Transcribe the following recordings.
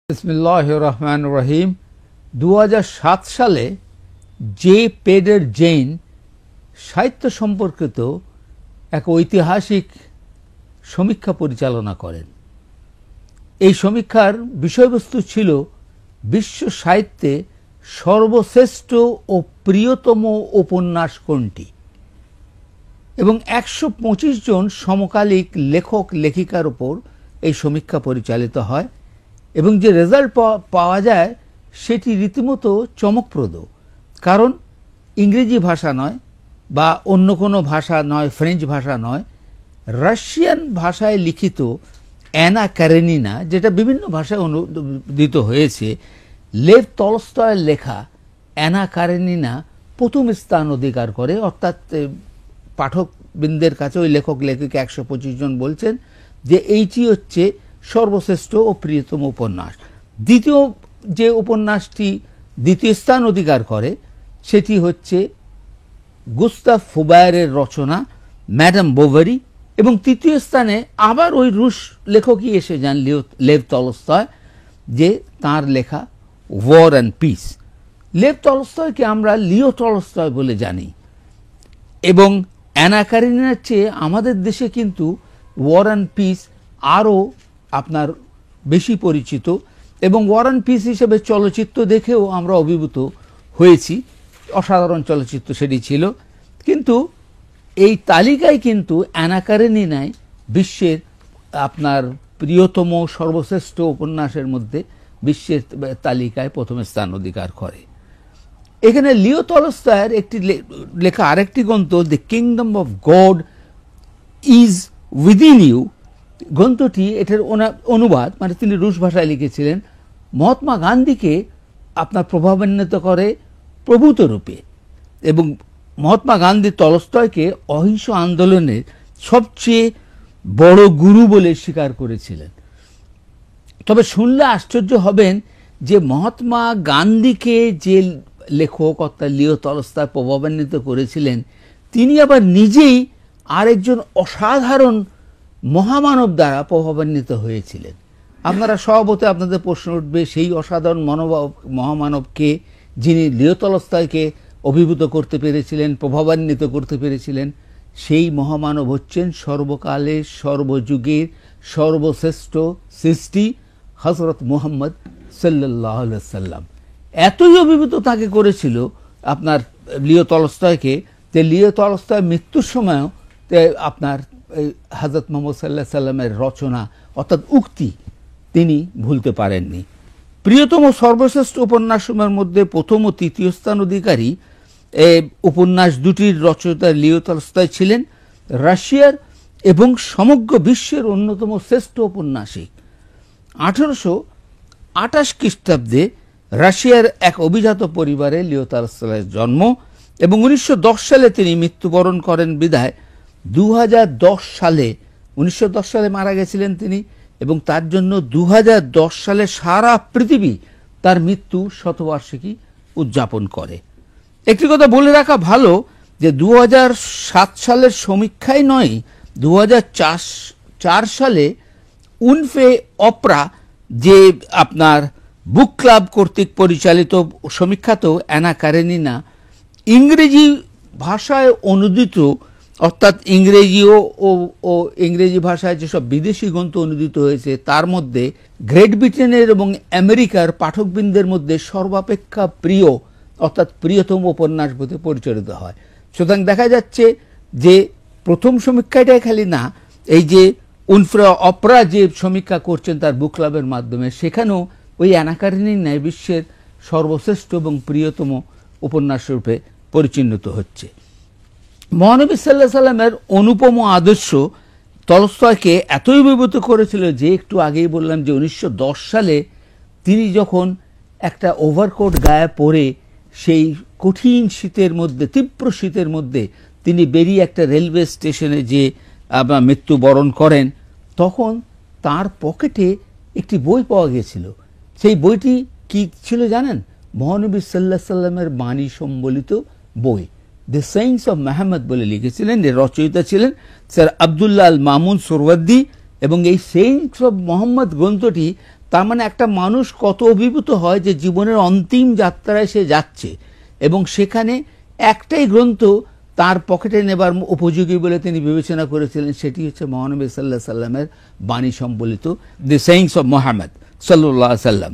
বিসমিল্লাহির রহমানির রহিম। 2007 সালে জে পেডার জেইন সাহিত্য সম্পর্কিত এক ঐতিহাসিক সমীক্ষা পরিচালনা করেন। এই সমীক্ষার বিষয়বস্তু ছিল বিশ্ব সাহিত্যে সর্বশ্রেষ্ঠ ও প্রিয়তম উপন্যাস কোনটি, এবং 125 জন সমকালিক লেখক লেখিকার উপর এই সমীক্ষা পরিচালিত হয় এবং যে রেজাল্ট পাওয়া যায় সেটি রীতিমতো চমকপ্রদ। কারণ ইংরেজি ভাষা নয় বা অন্য কোনো ভাষা নয়, ফ্রেঞ্চ ভাষা নয়, রাশিয়ান ভাষায় লিখিত অ্যানা কারেনিনা, যেটা বিভিন্ন ভাষায় অনুদিত হয়েছে, লেভ তলস্তয়ের লেখা অ্যানা কারেনিনা প্রথম স্থান অধিকার করে। অর্থাৎ পাঠকবৃন্দের কাছে ওই লেখক লেখিকা 125 জন বলছেন যে এইটি হচ্ছে সর্বশ্রেষ্ঠ ও প্রিয়তম উপন্যাস। দ্বিতীয় যে উপন্যাসটি দ্বিতীয় স্থান অধিকার করে সেটি হচ্ছে গুস্তাভ ফুবায়ারের রচনা ম্যাডাম বোভারি, এবং তৃতীয় স্থানে আবার ওই রুশ লেখকই এসে যান, লেভ তলস্তয়, যে তার লেখা ওয়ার অ্যান্ড পিস। লেভ তলস্তয়কে আমরা লিও টলস্টয় বলে জানি, এবং অ্যানা কারেনিনার চেয়ে আমাদের দেশে কিন্তু ওয়ার অ্যান্ড পিস আরও আপনার বেশি পরিচিত, এবং ওয়ার অ্যান্ড পিস হিসেবে চলচ্চিত্র দেখেও আমরা অভিভূত হয়েছি। অসাধারণ চলচ্চিত্র সেটি ছিল। কিন্তু এই তালিকায় কিন্তু অ্যানা কারেনিনাই বিশ্বের আপনার প্রিয়তম সর্বশ্রেষ্ঠ উপন্যাসের মধ্যে বিশ্বের তালিকায় প্রথম স্থান অধিকার করে। এখানে লিও টলস্টয়ের একটি লেখা আরেকটি গ্রন্থ, the kingdom of God is within you, গ্রন্থটি এটার অনুবাদ, মানে তিনি রুশ ভাষায় লিখেছিলেন, মহাত্মা গান্ধীকে আপনার প্রভাবান্বিত করে প্রভূত রূপে, এবং মহাত্মা গান্ধী টলস্টয়কে অহিংস আন্দোলনের সবচেয়ে বড় গুরু বলে স্বীকার করেছিলেন। তবে শুনলে আশ্চর্য হবেন যে মহাত্মা গান্ধীকে যে লেখক অর্থাৎ লিও টলস্টয় প্রভাবান্বিত করেছিলেন, তিনি আবার নিজেই আরেকজন অসাধারণ মহামানব দ্বারা প্রভাবান্বিত হয়েছিলেন। আপনারা স্বভাবতই আপনাদের প্রশ্ন উঠবে, সেই অসাধারণ মহামানবকে, যিনি লিও টলস্টয়কে অভিভূত করতে পেরেছিলেন, প্রভাবান্বিত করতে পেরেছিলেন? সেই মহামানব হচ্ছেন সর্বকালের সর্বযুগের সর্বশ্রেষ্ঠ সৃষ্টি হযরত মুহাম্মদ সাল্লাল্লাহু আলাইহি সাল্লাম। এতই অভিভূত তাকে করেছিল আপনার লিও টলস্টয়কে, যে লিও টলস্টয় মৃত্যুর সময়ও আপনার হযরত মুহাম্মদ সাল্লাল্লাহু আলাইহি সাল্লামের রচনা অর্থাৎ উক্তি তিনি ভুলতে পারেননি। প্রিয়তম সর্বশ্রেষ্ঠ উপন্যাসসমূহের মধ্যে প্রথম ও তৃতীয় স্থান অধিকারী উপন্যাস দুটির রচয়িতা লিও টলস্টয় ছিলেন রাশিয়ার এবং সমগ্র বিশ্বের অন্যতম শ্রেষ্ঠ ঔপন্যাসিক। 1828 খ্রিস্টাব্দে রাশিয়ার এক অভিজাত পরিবারে লিও টলস্টয়ের জন্ম, এবং 1910 সালে তিনি মৃত্যুবরণ করেন বিধায় 2010 সালে মারা গেছিলেন তিনি, এবং তার জন্য 2010 সালে সারা পৃথিবী তার মৃত্যু শতবার্ষিকী উদযাপন করে। একটি কথা বলে রাখা ভালো যে 2007 সালের সমীক্ষাই নয়, 2004 সালে উনফে অপরা, যে আপনার বুক ক্লাব কর্তৃক পরিচালিত সমীক্ষাতেও অ্যানা কারেনিনা ইংরেজি ভাষায় অনুদিত, অর্থাৎ ইংরেজি ও ইংরেজি ভাষায় যেসব বিদেশি গ্রন্থ অনুদিত হয়েছে তার মধ্যে গ্রেট ব্রিটেনের এবং আমেরিকার পাঠকবৃন্দের মধ্যে সর্বাপেক্ষা প্রিয় অর্থাৎ প্রিয়তম উপন্যাস বলতে পরিচালিত হয়। সুতরাং দেখা যাচ্ছে যে প্রথম সমীক্ষাটাই খালি না, এই যে উনফে অপরা যে সমীক্ষা করছেন তার বুক ক্লাবের মাধ্যমে, সেখানেও ওই অ্যানা কারেনিনাই বিশ্বের সর্বশ্রেষ্ঠ এবং প্রিয়তম উপন্যাস রূপে পরিচিহ্নিত হচ্ছে। মহানবী সাল্লাল্লাহু আলাইহি সাল্লামের অনুপম আদর্শ টলস্টয়কে এতই বিভূত করেছিল যে একটু আগেই বললাম যে 1910 সালে তিনি যখন একটা ওভারকোট গায়ে পরে সেই কঠিন শীতের মধ্যে, তীব্র শীতের মধ্যে তিনি বেরিয়ে একটা রেলওয়ে স্টেশনে যে মৃত্যুবরণ করেন, তখন তার পকেটে একটি বই পাওয়া গিয়েছিল। সেই বইটি কি ছিল জানেন? মহানবী সাল্লাল্লাহু আলাইহি সাল্লামের বাণী সম্বলিত বই, দ্য সেইন্স অফ মোহাম্মদ বলে লিখেছিলেন। এর রচয়িতা ছিলেন স্যার আবদুল্লাহ আল মামুন সুরওয়ার্দী, এবং এই সেইন্স অফ মোহাম্মদ গ্রন্থটি তার মানে একটা মানুষ কত অভিভূত হয় যে জীবনের অন্তিম যাত্রায় সে যাচ্ছে, এবং সেখানে একটাই গ্রন্থ তার পকেটে নেবার উপযোগী বলে তিনি বিবেচনা করেছিলেন, সেটি হচ্ছে মহানবী সাল্লাল্লাহু আলাইহি সাল্লামের বাণী সম্বলিত দি সেইংস অফ মুহাম্মদ সাল্লাল্লাহু আলাইহি সাল্লাম।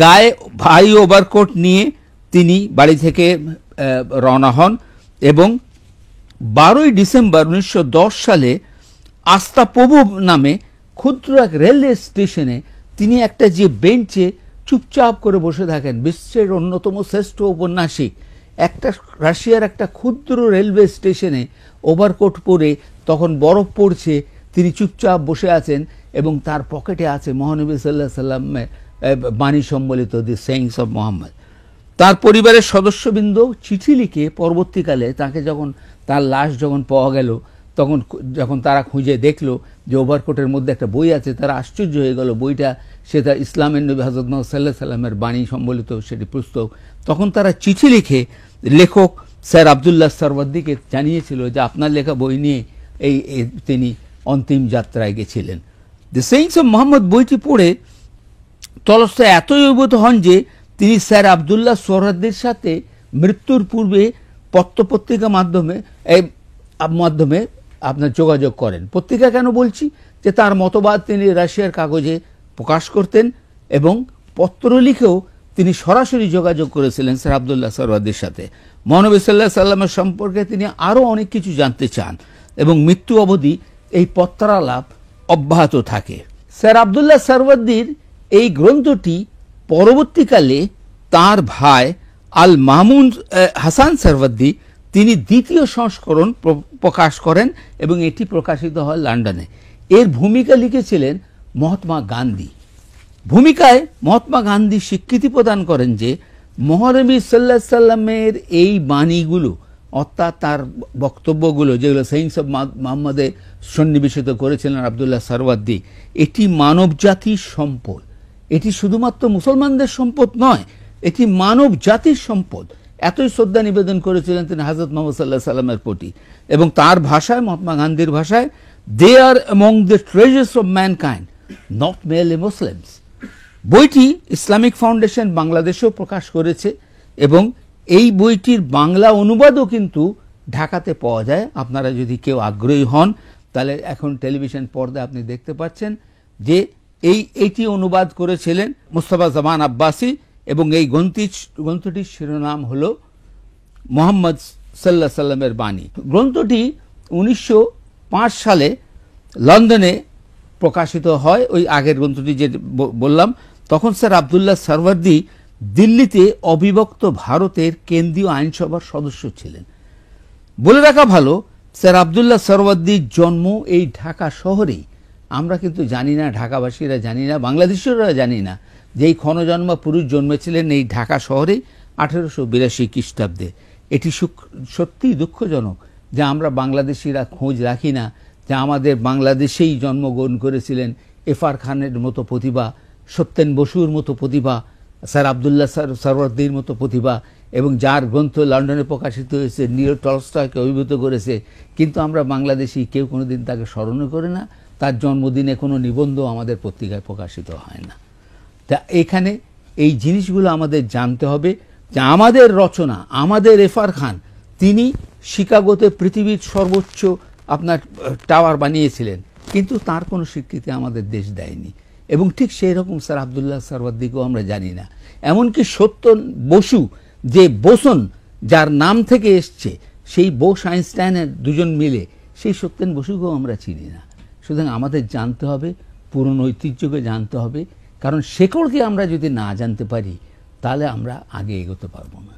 গায়ে ভারী ওভারকোট নিয়ে তিনি বাড়ি থেকে রওনা হন এবং 12ই ডিসেম্বর 1910 সালে আস্তাপোভো নামে ক্ষুদ্র এক রেলওয়ে স্টেশনে তিনি একটা যে বেঞ্চে চুপচাপ করে বসে থাকেন, বিশ্বের অন্যতম শ্রেষ্ঠ ঔপন্যাসিক একটা রাশিয়ার একটা ক্ষুদ্র রেলওয়ে স্টেশনে ওভারকোট পরে, তখন বরফ পড়ছে, তিনি চুপচাপ বসে আছেন এবং তার পকেটে আছে মহানবী সাল্লাল্লাহু আলাইহি সাল্লামের বাণী সম্বলিত দি সেইংস অফ মুহাম্মদ। তার পরিবারের সদস্যবৃন্দ চিঠি লিখে পরবর্তীকালে তাকে যখন তার লাশ যখন পাওয়া গেল, তখন যখন তারা খুঁজে দেখলো যে ওভারকোটের মধ্যে একটা বই আছে, তারা আশ্চর্য হয়ে গেল। বইটা সেটা ইসলামের নবী হযরত মুহাম্মদ সাল্লাল্লাহু আলাইহি সাল্লামের বাণী সম্বলিত সেটি পুস্তক। তখন তারা চিঠি লিখে লেখক স্যার আবদুল্লাহ সরওয়ার্দিকে জানিয়েছিল যে আপনার লেখা বই নিয়ে তিনি অন্তিম যাত্রায় গেছিলেন। দ্য সেইংস অফ মুহাম্মদ বইটি পড়ে তলস্তয় এতই অভিভূত হন যে তিনি স্যার আবদুল্লাহ সোহরাওয়ার্দির সাথে মৃত্যুর পূর্বে পত্রপত্রিকা মাধ্যমে আপনার যোগাযোগ করেন। পত্রিকা কেন বলছি, যে তার মতবাদ তিনি রাশিয়ার কাগজে প্রকাশ করতেন এবং পত্র লিখেও তিনি সরাসরি যোগাযোগ করেছিলেন স্যার আবদুল্লাহ সোহরাওয়ার্দির সাথে। মহানবী সাল্লাল্লাহু আলাইহি সাল্লামের সম্পর্কে তিনি আরও অনেক কিছু জানতে চান এবং মৃত্যু অবধি এই পত্রালাপ অব্যাহত থাকে। স্যার আবদুল্লাহ সোহরাওয়ার্দির এই গ্রন্থটি পরবর্তীকালে তার ভাই আল মামুন হাসান সোহরাওয়ার্দি তিনি দ্বিতীয় সংস্করণ প্রকাশ করেন এবং এটি প্রকাশিত হয় লন্ডনে। এর ভূমিকা লিখেছিলেন মহাত্মা গান্ধী। ভূমিকায় মহাত্মা গান্ধী স্বীকৃতি প্রদান করেন যে মহানবী সাল্লাল্লাহু আলাইহি সাল্লামের এই বাণীগুলো, অর্থাৎ তার বক্তব্যগুলো যেগুলো সেইংস অফ মুহাম্মদে সন্নিবেশিত করেছিলেন আবদুল্লাহ সোহরাওয়ার্দি, এটি মানব জাতির সম্পদ। এটি শুধুমাত্র মুসলমানদের সম্পদ নয়, এটি মানব জাতির সম্পদ। এতই শ্রদ্ধা নিবেদন করেছিলেন তিনি হযরত মুহাম্মদ সাল্লাল্লাহু আলাইহি সাল্লামের প্রতি। এবং তার ভাষায়, মহাত্মা গান্ধীর ভাষায়, they are among the treasures of mankind, not merely Muslims. বইটি ইসলামিক ফাউন্ডেশন বাংলাদেশেও প্রকাশ করেছে এবং এই বইটির বাংলা অনুবাদও কিন্তু ঢাকাতে পাওয়া যায়। আপনারা যদি কেউ আগ্রহী হন তাহলে এখন টেলিভিশন পর্দায় আপনি দেখতে পাচ্ছেন যে এইটি অনুবাদ করেছিলেন মুস্তাফা জামান আব্বাসী এবং এই গ্রন্থটির শিরোনাম হলো মুহাম্মদ সাল্লাল্লাহু আলাইহি সাল্লামের বাণী। গ্রন্থটি 1905 সালে লন্ডনে প্রকাশিত হয়। ওই আগের গ্রন্থটি যে বললাম, তখন স্যার আবদুল্লাহ সোহরাওয়ার্দি দিল্লিতে অবিভক্ত ভারতের কেন্দ্রীয় আইনসভার সদস্য ছিলেন। বলে রাখা ভালো, স্যার আবদুল্লাহ সোহরাওয়ার্দির জন্ম এই ঢাকা শহরেই। আমরা কিন্তু জানি না, ঢাকাবাসীরা জানি না, বাংলাদেশিরা জানি না যে এই ক্ষণজন্মা পুরুষ জন্মেছিলেন এই ঢাকা শহরে 1882 খ্রিস্টাব্দে। এটি সত্যিই দুঃখজনক যে আমরা বাংলাদেশিরা খোঁজ রাখি না যে আমাদের বাংলাদেশেই জন্মগ্রহণ করেছিলেন এফআর খানের মতো প্রতিভা, সত্যেন বসুর মতো প্রতিভা, স্যার আবদুল্লাহ সোহরাওয়ার্দির মতো প্রতিভা, এবং যার গ্রন্থ লন্ডনে প্রকাশিত হয়েছে লিও টলস্টয়কে অভিভূত করেছে। কিন্তু আমরা বাংলাদেশি কেউ কোনোদিন তাকে স্মরণও করে না, তার জন্মদিনে কোনো নিবন্ধ আমাদের পত্রিকায় প্রকাশিত হয় না। তা এখানে এই জিনিসগুলো আমাদের জানতে হবে যে আমাদের রচনা, আমাদের এফআর খান, তিনি শিকাগোতে পৃথিবীর সর্বোচ্চ আপনার টাওয়ার বানিয়েছিলেন, কিন্তু তার কোনো স্বীকৃতি আমাদের দেশ দেয়নি। এবং ঠিক সেই রকম স্যার আবদুল্লাহ সোহরাওয়ার্দিকেও আমরা জানি না। এমনকি সত্যেন বসু, যে বোসন যার নাম থেকে এসছে, সেই বোস আইনস্টাইনের দুজন মিলে সেই সত্যেন বসুকেও আমরা চিনি না। সুতরাং আমাদের জানতে হবে, পুরনো ঐতিহ্যকে জানতে হবে, কারণ শেকড়কে আমরা যদি না জানতে পারি তাহলে আমরা আগে এগোতে পারবো না।